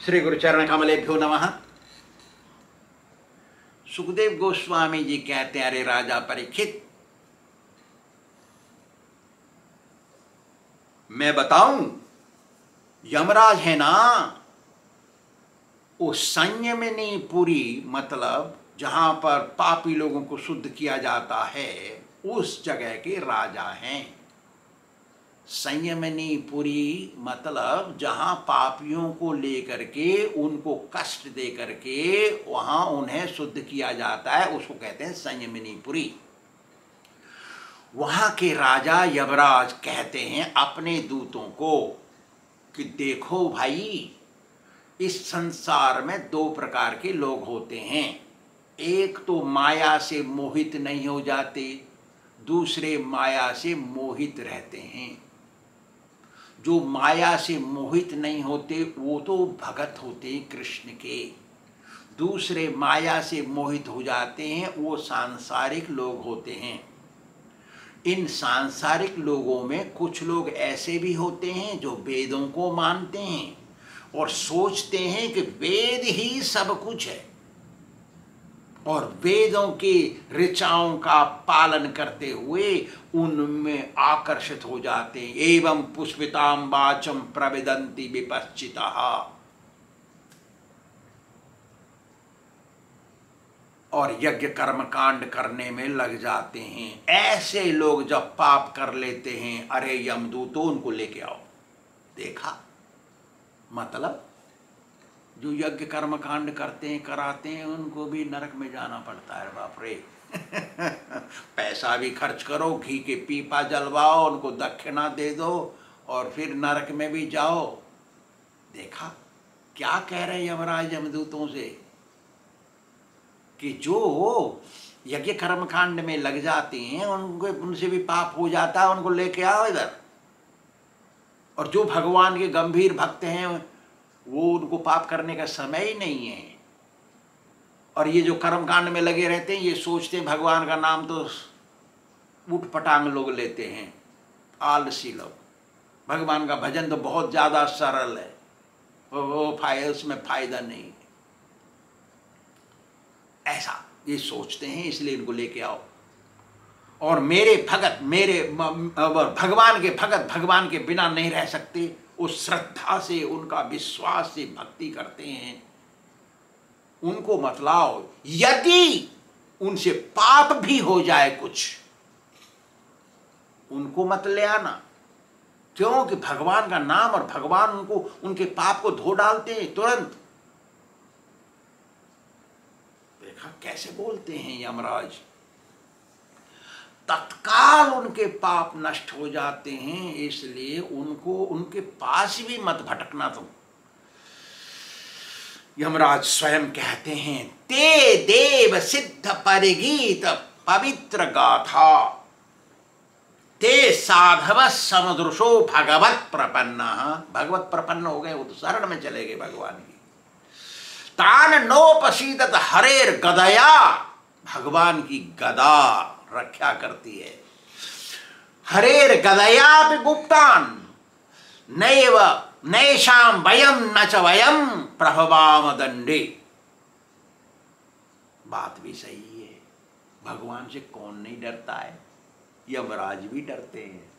श्री गुरुचरण कमलेभ्यो नमः। सुखदेव गोस्वामी जी कहते हैं, अरे राजा परीक्षित, मैं बताऊं, यमराज है ना, वो संयमनी पुरी, मतलब जहां पर पापी लोगों को शुद्ध किया जाता है, उस जगह के राजा हैं। संयमनी पुरी मतलब जहां पापियों को लेकर के उनको कष्ट दे करके वहां उन्हें शुद्ध किया जाता है, उसको कहते हैं संयमनी पुरी। वहां के राजा यमराज कहते हैं अपने दूतों को कि देखो भाई, इस संसार में दो प्रकार के लोग होते हैं। एक तो माया से मोहित नहीं हो जाते, दूसरे माया से मोहित रहते हैं। जो माया से मोहित नहीं होते वो तो भगत होते हैं कृष्ण के। दूसरे माया से मोहित हो जाते हैं, वो सांसारिक लोग होते हैं। इन सांसारिक लोगों में कुछ लोग ऐसे भी होते हैं जो वेदों को मानते हैं और सोचते हैं कि वेद ही सब कुछ है, और वेदों की ऋचाओं का पालन करते हुए उनमें आकर्षित हो जाते हैं। एवं पुष्पितां वाचं प्रविदन्ति विपश्चिताः, और यज्ञ कर्म कांड करने में लग जाते हैं। ऐसे लोग जब पाप कर लेते हैं, अरे यमदूतो उनको लेके आओ। देखा, मतलब जो यज्ञ कर्म कांड करते हैं कराते हैं उनको भी नरक में जाना पड़ता है। बाप रे पैसा भी खर्च करो, घी के पीपा जलवाओ, उनको दक्षिणा दे दो और फिर नरक में भी जाओ। देखा क्या कह रहे हैं यमराज यमदूतों से कि जो यज्ञ कर्म कांड में लग जाते हैं उनको, उनसे भी पाप हो जाता है, उनको लेके आओ इधर। और जो भगवान के गंभीर भक्त हैं वो, उनको पाप करने का समय ही नहीं है। और ये जो कर्मकांड में लगे रहते हैं, ये सोचते हैं भगवान का नाम तो उठ पटांग लोग लेते हैं, आलसी लोग। भगवान का भजन तो बहुत ज़्यादा सरल है, वो उसमें फायदा नहीं, ऐसा ये सोचते हैं। इसलिए इनको लेके आओ। और मेरे भगत, मेरे भगवान के भगत भगवान के बिना नहीं रह सकते। उस श्रद्धा से, उनका विश्वास से भक्ति करते हैं, उनको मत लाओ। यदि उनसे पाप भी हो जाए कुछ, उनको मत ले आना, क्योंकि भगवान का नाम और भगवान उनको, उनके पाप को धो डालते हैं तुरंत। देखा कैसे बोलते हैं यमराज, तत्काल उनके पाप नष्ट हो जाते हैं। इसलिए उनको, उनके पास भी मत भटकना तुम। यमराज स्वयं कहते हैं, ते देव सिद्ध परिगीत पवित्र गाथा, ते साधव समदृशो भगवत प्रपन्ना। भगवत प्रपन्न हो गए, वो तो शरण में चले गए भगवान की। तान नोपसीदत हरेर गदया, भगवान की गदा रक्षा करती है। हरेर गदया विगुप्तान नैव नैषाम वयम न च वयम प्रभवाम दंडे। बात भी सही है, भगवान से कौन नहीं डरता है। यमराज भी डरते हैं,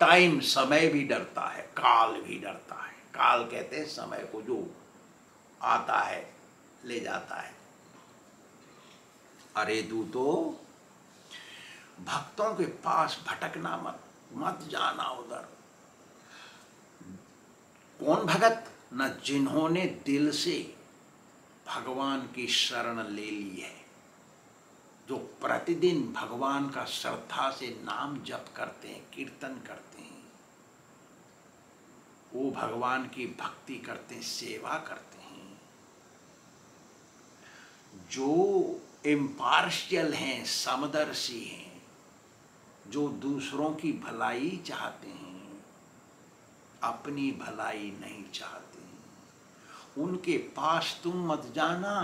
टाइम समय भी डरता है, काल भी डरता है। काल कहते हैं समय को जो आता है ले जाता है। अरे दूतो, भक्तों के पास भटकना मत, मत जाना उधर। कौन भगत? न जिन्होंने दिल से भगवान की शरण ले ली है, जो प्रतिदिन भगवान का श्रद्धा से नाम जप करते हैं, कीर्तन करते हैं, वो भगवान की भक्ति करते हैं, सेवा करते हैं। जो इम्पार्शियल हैं, समदर्शी हैं, जो दूसरों की भलाई चाहते हैं, अपनी भलाई नहीं चाहते हैं, उनके पास तुम मत जाना,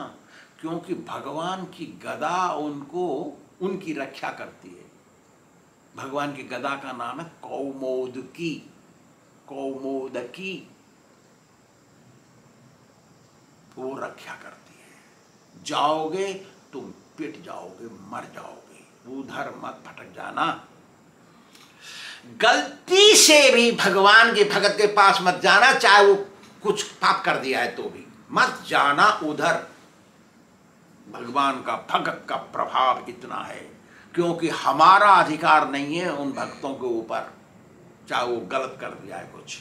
क्योंकि भगवान की गदा उनको, उनकी रक्षा करती है। भगवान की गदा का नाम है कौमोदकी। कौमोदकी वो रक्षा करती है। जाओगे तुम पिट जाओगे, मर जाओगे, उधर मत भटक जाना। गलती से भी भगवान के भगत के पास मत जाना, चाहे वो कुछ पाप कर दिया है तो भी मत जाना उधर। भगवान का भगत का प्रभाव इतना है, क्योंकि हमारा अधिकार नहीं है उन भक्तों के ऊपर, चाहे वो गलत कर दिया है कुछ।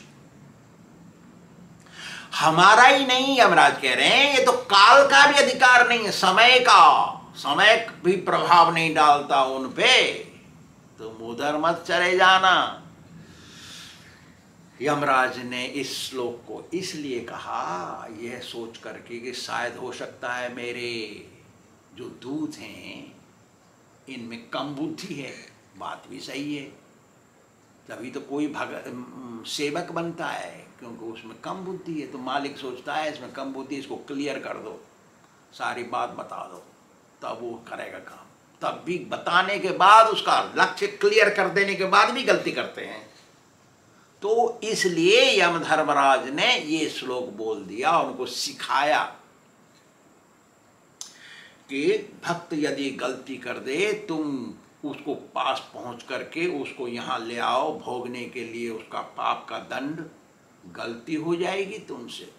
हमारा ही नहीं, यमराज कह रहे हैं, ये तो काल का भी अधिकार नहीं है, समय का, समय भी प्रभाव नहीं डालता उन पे, तुम उधर मत चले जाना। यमराज ने इस श्लोक को इसलिए कहा, यह सोच करके कि शायद हो सकता है मेरे जो दूत हैं इनमें कम बुद्धि है। बात भी सही है, तभी तो कोई सेवक बनता है, क्योंकि उसमें कम बुद्धि है। तो मालिक सोचता है इसमें कम बुद्धि, इसको क्लियर कर दो, सारी बात बता दो, तब वो करेगा काम। तब भी बताने के बाद, उसका लक्ष्य क्लियर कर देने के बाद भी गलती करते हैं। तो इसलिए यमधर्मराज ने ये श्लोक बोल दिया, उनको सिखाया कि भक्त यदि गलती कर दे, तुम उसको पास पहुंच करके उसको यहाँ ले आओ भोगने के लिए, उसका पाप का दंड। गलती हो जाएगी तुमसे,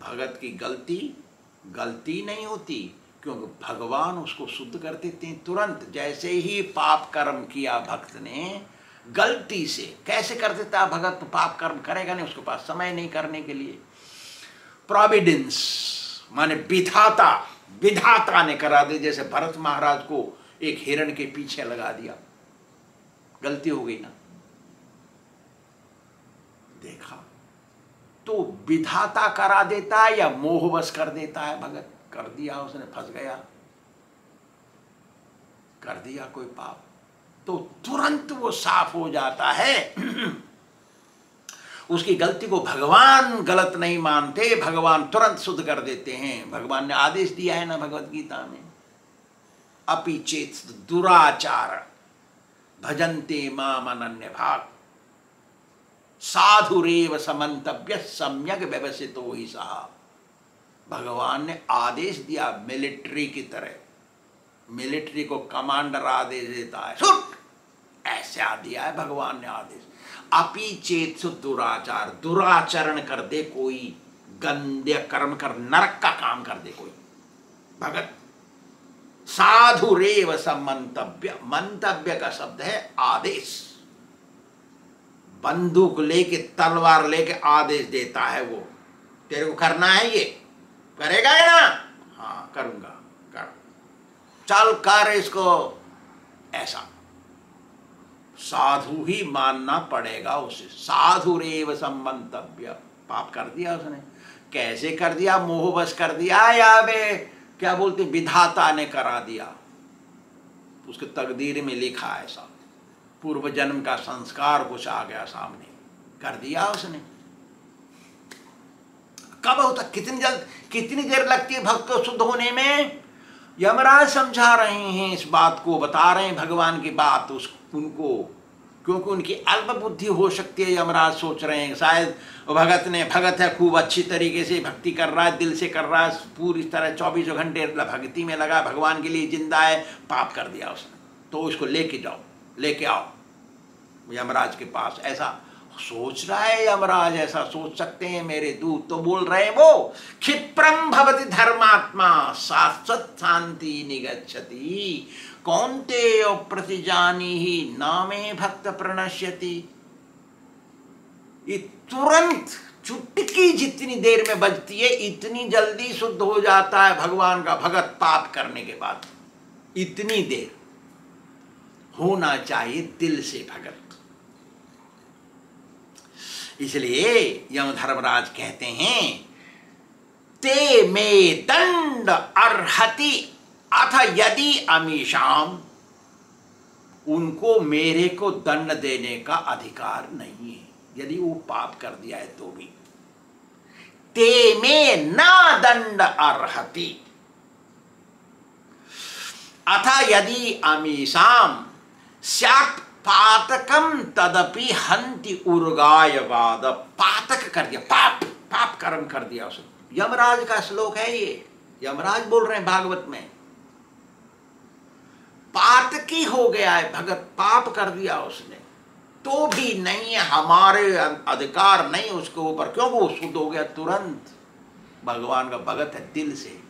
भगत की गलती नहीं होती, क्योंकि भगवान उसको शुद्ध कर देते हैं तुरंत। जैसे ही पाप कर्म किया भक्त ने गलती से, कैसे कर देता भगत, तो पाप कर्म करेगा नहीं, उसके पास समय नहीं करने के लिए। प्रोविडेंस माने विधाता ने करा दे। जैसे भरत महाराज को एक हिरण के पीछे लगा दिया, गलती हो गई ना, देखा तो विधाता करा देता है या मोहवश कर देता है भगत। कर दिया उसने, फंस गया, कर दिया कोई पाप, तो तुरंत वो साफ हो जाता है। उसकी गलती को भगवान गलत नहीं मानते, भगवान तुरंत शुद्ध कर देते हैं। भगवान ने आदेश दिया है ना भगवत गीता में, अपि चेत दुराचार भजन्ते माम अनन्य भाग साधुरेव समन्तव्य सम्यक व्यवसितो ही सहा। भगवान ने आदेश दिया, मिलिट्री की तरह, मिलिट्री को कमांडर आदेश देता है, सुट, ऐसे आ दिया है भगवान ने आदेश। अपि चेत दुराचार, दुराचरण कर दे कोई, गंदे कर्म कर, नरक का काम कर दे कोई भगत, साधुरेव समन्तव्य, मंतव्य का शब्द है आदेश। बंदूक लेके, तलवार लेके आदेश देता है वो, तेरे को करना है, ये करेगा है ना, हाँ करूंगा, कर, चल कर इसको, ऐसा साधु ही मानना पड़ेगा उसे। साधुरेव सम्मन्तव्य, पाप कर दिया उसने, कैसे कर दिया, मोहवश कर दिया, या वे क्या बोलते विधाता ने करा दिया, उसके तकदीर में लिखा है, ऐसा पूर्व जन्म का संस्कार कुछ आ गया सामने, कर दिया उसने। कब होता, कितनी देर लगती है भक्त को शुद्ध होने में? यमराज समझा रहे हैं इस बात को, बता रहे हैं भगवान की बात उनको, क्योंकि उनकी अल्प बुद्धि हो सकती है। यमराज सोच रहे हैं शायद भगत है, खूब अच्छी तरीके से भक्ति कर रहा है, दिल से कर रहा है, पूरी तरह 24 घंटे भक्ति में लगा, भगवान के लिए जिंदा है, पाप कर दिया उसने, तो उसको लेके आओ यमराज के पास। ऐसा सोच रहा है यमराज, ऐसा सोच सकते हैं मेरे दूत, तो बोल रहे हैं वो, क्षिप्रम भवति धर्मात्मा शाश्वत शांति निगच्छति कौन्तेय प्रतिजानीहि नामे भक्त प्रणश्यति। ये तुरंत चुटकी जितनी देर में बजती है, इतनी जल्दी शुद्ध हो जाता है भगवान का भगत पाप करने के बाद। इतनी देर होना चाहिए दिल से भगत। इसलिए यमधर्मराज कहते हैं, ते मे दंड अर्हति अथ यदि अमीशाम, उनको मेरे को दंड देने का अधिकार नहीं है यदि वो पाप कर दिया है तो भी। ते मे न दंड अर्हति अथ यदि अमीशाम स्यात् पातकम तदपि हंति उर्गायवाद। पातक कर दिया, पाप कर्म कर दिया उसने, यमराज का श्लोक है ये, यमराज बोल रहे हैं भागवत में। पातकी हो गया है भगत, पाप कर दिया उसने, तो भी नहीं है, हमारे अधिकार नहीं उसके ऊपर, क्योंकि वो शुद्ध हो गया तुरंत। भगवान का भगत है दिल से।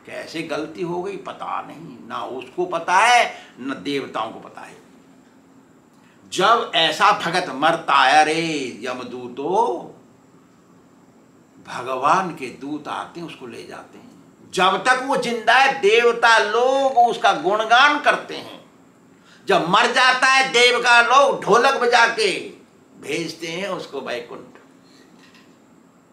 कैसे गलती हो गई पता नहीं, ना उसको पता है न देवताओं को पता है। जब ऐसा भगत मरता है, अरे यमदूतों, भगवान के दूत आते हैं उसको ले जाते हैं। जब तक वो जिंदा है देवता लोग उसका गुणगान करते हैं, जब मर जाता है देव का लोग ढोलक बजा के भेजते हैं उसको वैकुंठ।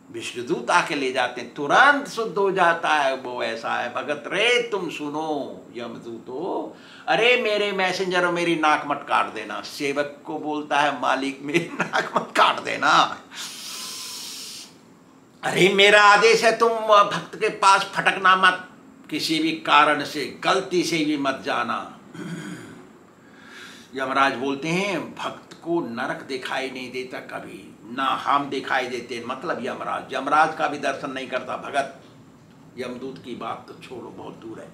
विष्णुदूत आके ले जाते हैं, तुरंत शुद्ध हो जाता है वो। ऐसा है भगत रे, तुम सुनो यमदूतो, अरे मेरे मैसेंजर मेरी नाक मत काट देना। सेवक को बोलता है मालिक मेरी नाक मत काट देना, अरे मेरा आदेश है तुम भक्त के पास फटकना मत, किसी भी कारण से गलती से भी मत जाना। यमराज बोलते हैं भक्त को नरक दिखाई नहीं देता कभी, ना हम दिखाई देते, मतलब यमराज का भी दर्शन नहीं करता भगत। यमदूत की बात तो छोड़ो, बहुत दूर है।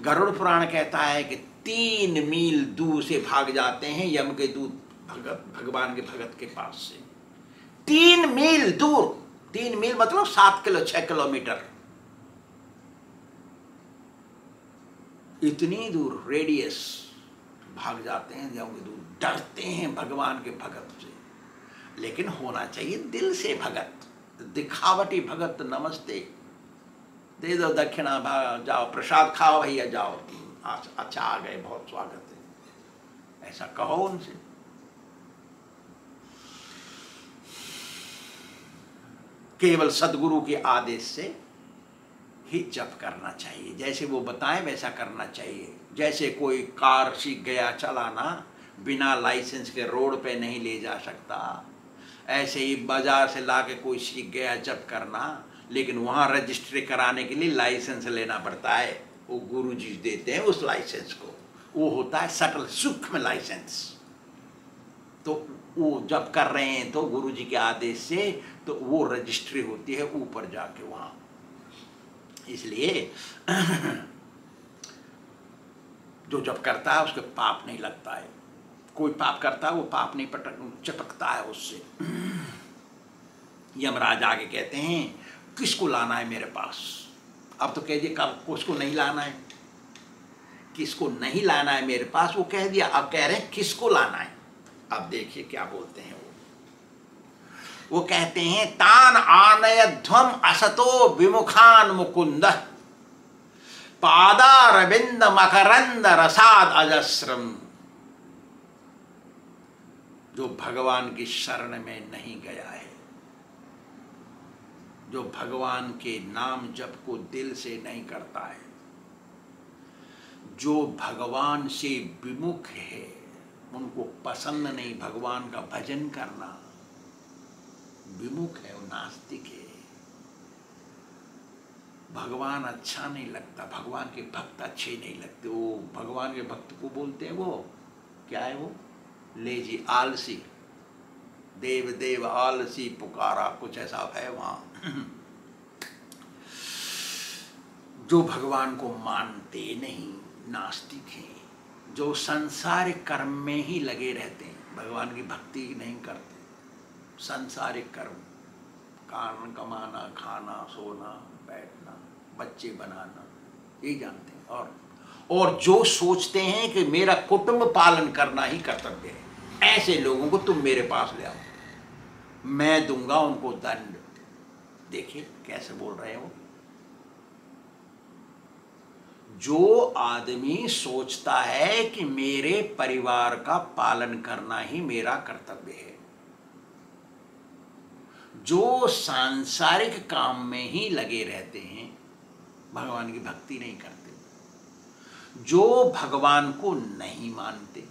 गरुड़ पुराण कहता है कि 3 मील दूर से भाग जाते हैं यम के दूत भगवान के भगत के पास से। 3 मील दूर, 3 मील मतलब 6 किलोमीटर, इतनी दूर रेडियस भाग जाते हैं यम के दूत। डरते हैं भगवान के भगत से, लेकिन होना चाहिए दिल से भगत। दिखावटी भगत नमस्ते, दे दो दक्षिणा, जाओ प्रसाद खाओ भैया जाओ, अच्छा आ गए बहुत स्वागत है, ऐसा कहो उनसे। केवल सदगुरु के आदेश से ही जप करना चाहिए, जैसे वो बताएं वैसा करना चाहिए। जैसे कोई कार सीख गया चलाना, बिना लाइसेंस के रोड पे नहीं ले जा सकता, ऐसे ही बाजार से लाके कोई सीख गया जप करना, लेकिन वहाँ रजिस्ट्री कराने के लिए लाइसेंस लेना पड़ता है, वो गुरुजी देते हैं उस लाइसेंस को, वो होता है सटल सूक्ष्म लाइसेंस। तो वो जब कर रहे हैं तो गुरुजी के आदेश से, तो वो रजिस्ट्री होती है ऊपर जाके वहाँ। इसलिए जो जब करता है उसके पाप नहीं लगता है, कोई पाप करता है वो पाप नहीं चिपकता है उससे। यमराज आगे कहते हैं किसको लाना है मेरे पास। अब तो कह दिए कब उसको नहीं लाना है, किसको नहीं लाना है मेरे पास, वो कह दिया। अब कह रहे हैं किसको लाना है। अब देखिए क्या बोलते हैं वो कहते हैं तान आनयध्वम असतो विमुखान मुकुंद पादारविंद मकरंद रसाद अजस्रम। जो भगवान की शरण में नहीं गया है, जो भगवान के नाम जप को दिल से नहीं करता है, जो भगवान से विमुख है, उनको पसंद नहीं भगवान का भजन करना, विमुख है, वो नास्तिक है, भगवान अच्छा नहीं लगता, भगवान के भक्त अच्छे नहीं लगते। वो भगवान के भक्त को बोलते हैं वो क्या है, वो ले जी आलसी, देव देव आलसी पुकारा, कुछ ऐसा है वहाँ। जो भगवान को मानते नहीं, नास्तिक हैं, जो संसारिक कर्म में ही लगे रहते हैं, भगवान की भक्ति नहीं करते। संसारिक कर्म, कारण कमाना, खाना, सोना, बैठना, बच्चे बनाना, ये जानते हैं। और जो सोचते हैं कि मेरा कुटुंब पालन करना ही कर्तव्य है, ऐसे लोगों को तुम मेरे पास ले आओ, मैं दूंगा उनको दंड। देखिए कैसे बोल रहे हैं वो। जो आदमी सोचता है कि मेरे परिवार का पालन करना ही मेरा कर्तव्य है, जो सांसारिक काम में ही लगे रहते हैं, भगवान की भक्ति नहीं करते, जो भगवान को नहीं मानते,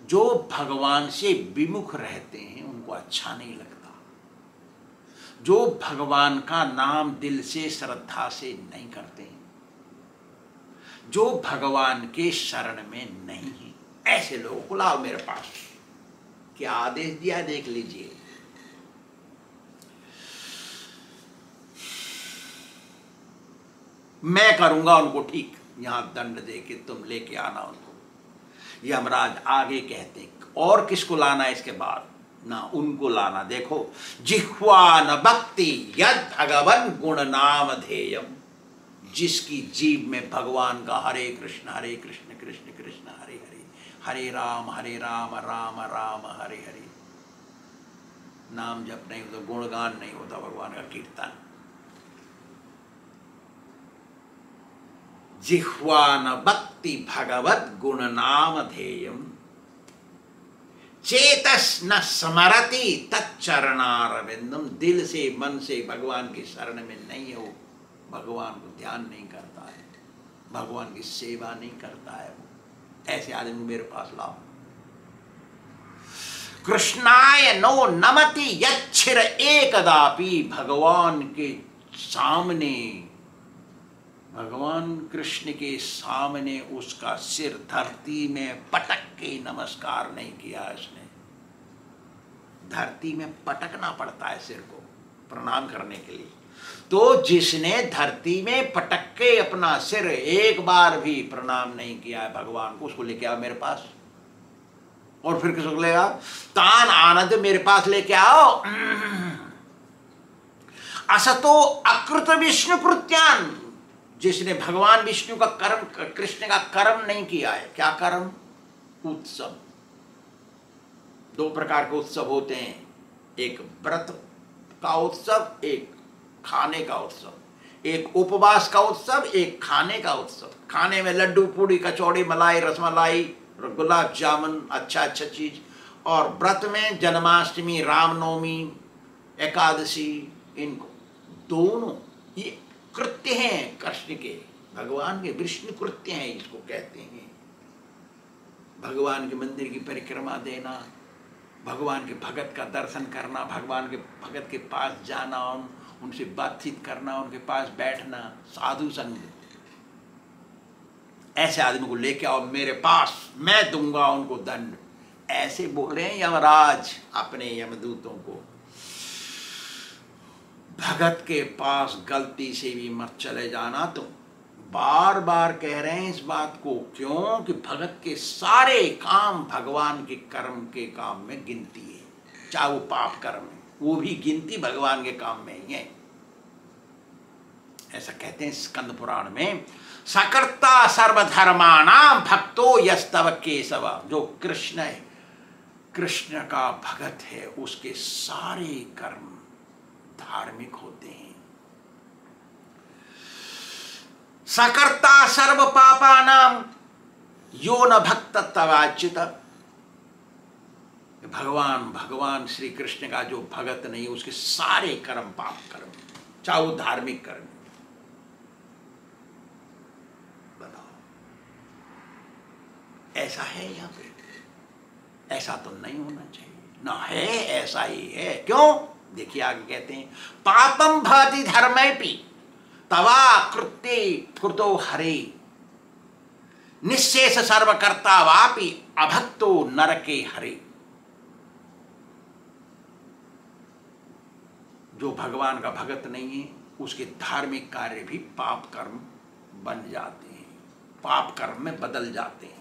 जो भगवान से विमुख रहते हैं, उनको अच्छा नहीं लगता। जो भगवान का नाम दिल से श्रद्धा से नहीं करते हैं, जो भगवान के शरण में नहीं है, ऐसे लोगों को लाओ मेरे पास। क्या आदेश दिया देख लीजिए। मैं करूंगा उनको ठीक, यहां दंड दे के तुम लेके आना उनको। यमराज आगे कहते हैं और किसको लाना है इसके बाद, ना उनको लाना। देखो, जिह्वा न भक्ति यद भगवन गुण नाम धेयम, जिसकी जीभ में भगवान का हरे कृष्ण कृष्ण कृष्ण हरे हरे, हरे राम राम राम हरे हरे, नाम जप नहीं होता, गुणगान नहीं होता, भगवान का कीर्तन। जिह्वा न भक्ति भगवत गुण नाम धेयम, चेतस न स्मरति तच्चरणारविंदम, दिल से मन से भगवान की शरण में नहीं हो, भगवान को ध्यान नहीं करता है, भगवान की सेवा नहीं करता है, ऐसे आदमी मेरे पास लाओ। कृष्णाय नो नमति यच्छिर एकदापि, भगवान के सामने, भगवान कृष्ण के सामने उसका सिर धरती में पटक के नमस्कार नहीं किया इसने। धरती में पटकना पड़ता है सिर को प्रणाम करने के लिए। तो जिसने धरती में पटक के अपना सिर एक बार भी प्रणाम नहीं किया है भगवान को, उसको लेके आओ मेरे पास। और फिर किसको लेगा, तान आनंद मेरे पास लेके आओ। असतो अकृत विष्णु कृत्यान, जिसने भगवान विष्णु का कर्म, कृष्ण का कर्म नहीं किया है। क्या कर्म? उत्सव। दो प्रकार के उत्सव होते हैं, एक व्रत का उत्सव, एक खाने का उत्सव। एक उपवास का उत्सव, एक खाने का उत्सव। खाने में लड्डू पूड़ी कचौड़ी मलाई रसमलाई गुलाब जामुन अच्छा अच्छा चीज, और व्रत में जन्माष्टमी रामनवमी एकादशी, इनको दोनों ये कृत्य हैं कृष्ण के, भगवान के विष्णु कृत्य हैं, इसको कहते हैं। भगवान के मंदिर की परिक्रमा देना, भगवान के भगत का दर्शन करना, भगवान के भगत के पास जाना, उनसे बातचीत करना, उनके पास बैठना, साधु संग। ऐसे आदमी को लेके आओ मेरे पास, मैं दूंगा उनको दंड। ऐसे बोल रहे हैं यमराज अपने यमदूतों को। भगत के पास गलती से भी मत चले जाना तुम, बार बार कह रहे हैं इस बात को। क्यों? कि भगत के सारे काम भगवान के कर्म के काम में गिनती है, चाहे वो पाप कर्म है, वो भी गिनती भगवान के काम में ही है। ऐसा कहते हैं स्कंद पुराण में, सकर्ता सर्वधर्माणाम भक्तो यस्तव केशव, जो कृष्ण है, कृष्ण का भगत है, उसके सारे कर्म धार्मिक होते हैं। सकर्ता सर्व पापानाम यो न भक्त तवाच्युत, भगवान श्री कृष्ण का जो भगत नहीं, उसके सारे कर्म पाप कर्म, चाहे वो धार्मिक कर्म। बताओ, ऐसा है यहाँ पे? ऐसा तो नहीं होना चाहिए ना, है ऐसा ही है। क्यों? देखिए आगे कहते हैं, पापम भाति धर्मेपि तवा कृत्ये कृतो हरे, निःशेष सर्वकर्ता वापि अभक्तो नरके हरे। जो भगवान का भगत नहीं है, उसके धार्मिक कार्य भी पाप कर्म बन जाते हैं, पाप कर्म में बदल जाते हैं।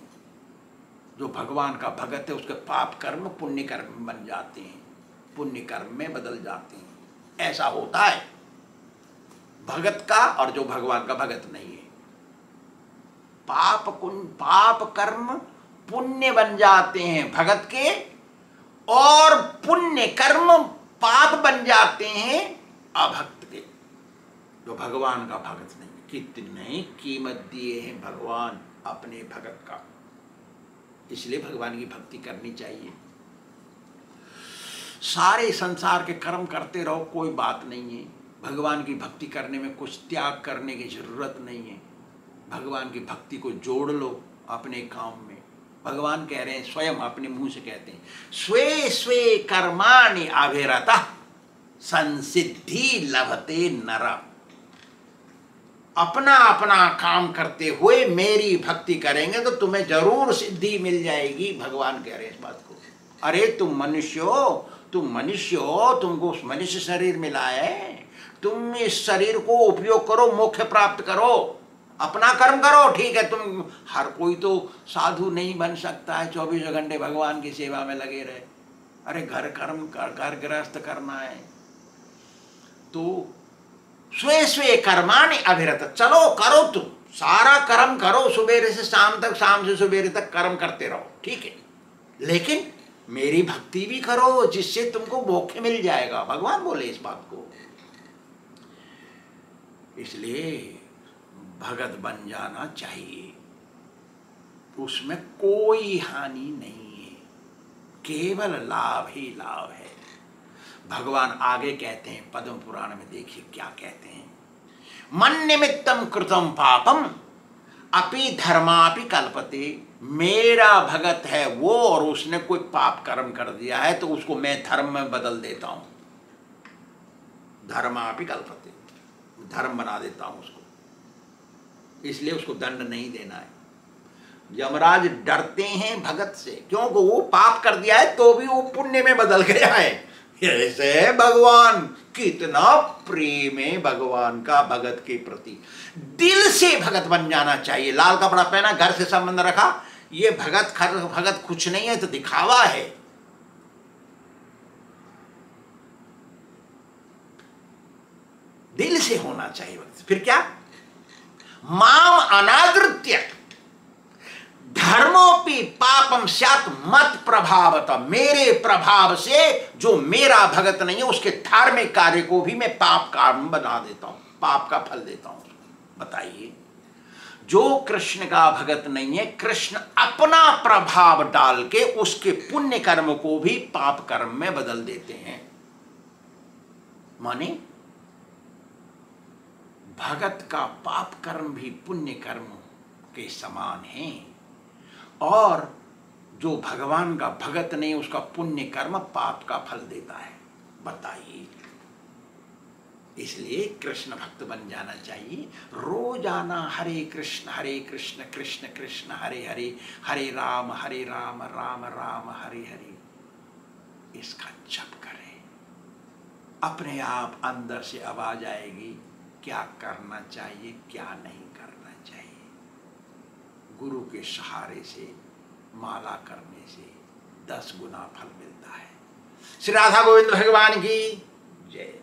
जो भगवान का भगत है, उसके पाप कर्म पुण्य कर्म बन जाते हैं, पुण्य कर्म में बदल जाते हैं। ऐसा होता है भगत का, और जो भगवान का भगत नहीं है, पाप कर्म पुण्य बन जाते हैं भगत के, और पुण्य कर्म पाप बन जाते हैं अभक्त के, जो भगवान का भगत नहीं। कितनी कीमत दिए हैं भगवान अपने भगत का, इसलिए भगवान की भक्ति करनी चाहिए। सारे संसार के कर्म करते रहो, कोई बात नहीं है, भगवान की भक्ति करने में कुछ त्याग करने की जरूरत नहीं है। भगवान की भक्ति को जोड़ लो अपने काम में। भगवान कह रहे हैं, स्वयं अपने मुंह से कहते हैं, स्वे स्वे कर्माणि अभिरतः संसिद्धि लभते नरः। अपना अपना काम करते हुए मेरी भक्ति करेंगे तो तुम्हें जरूर सिद्धि मिल जाएगी। भगवान कह रहे हैं इस बात को। अरे तुम मनुष्य हो, तुमको मनुष्य शरीर मिला है, तुम इस शरीर को उपयोग करो, मोक्ष प्राप्त करो, अपना कर्म करो। ठीक है, तुम हर कोई तो साधु नहीं बन सकता है 24 घंटे भगवान की सेवा में लगे रहे। अरे घर घर गृहस्थ करना है तो स्वे स्वे कर्माणि अभिरत, चलो करो, तुम सारा कर्म करो, सुबेरे से शाम तक, शाम से सुबेरे तक कर्म करते रहो, ठीक है, लेकिन मेरी भक्ति भी करो जिससे तुमको मोक्ष मिल जाएगा। भगवान बोले इस बात को। इसलिए भगत बन जाना चाहिए, उसमें कोई हानि नहीं है, केवल लाभ ही लाभ है। भगवान आगे कहते हैं पद्म पुराण में, देखिए क्या कहते हैं, मन निमित्तम कृतम पापम अपि धर्मापि कल्पते। मेरा भगत है वो और उसने कोई पाप कर्म कर दिया है तो उसको मैं धर्म में बदल देता हूं, धर्मापि कल्पते, धर्म बना देता हूं उसको, इसलिए उसको दंड नहीं देना है। यमराज डरते हैं भगत से, क्योंकि वो पाप कर दिया है तो भी वो पुण्य में बदल गया है। ऐसे भगवान, कितना प्रेम है भगवान का भगत के प्रति। दिल से भगत बन जाना चाहिए। लाल कपड़ा पहना, घर से संबंध रखा, ये भगत कुछ नहीं है, तो दिखावा है। दिल से होना चाहिए भक्त। फिर क्या, माम अनादृत्य धर्मोपि पापम स्यात् मत प्रभावत, मेरे प्रभाव से जो मेरा भगत नहीं है उसके धार्मिक कार्य को भी मैं पाप कारण बना देता हूं, पाप का फल देता हूं। बताइए, जो कृष्ण का भगत नहीं है, कृष्ण अपना प्रभाव डाल के उसके पुण्य कर्म को भी पाप कर्म में बदल देते हैं। माने भगत का पाप कर्म भी पुण्य कर्म के समान है, और जो भगवान का भगत नहीं उसका पुण्य कर्म पाप का फल देता है। बताइए, इसलिए कृष्ण भक्त बन जाना चाहिए। रोजाना हरे कृष्ण कृष्ण कृष्ण हरे हरे, हरे राम राम राम हरे हरे, इसका जप करें। अपने आप अंदर से आवाज आएगी, क्या करना चाहिए क्या नहीं करना चाहिए। गुरु के सहारे से, माला करने से 10 गुना फल मिलता है। श्री राधा गोविंद भगवान की जय।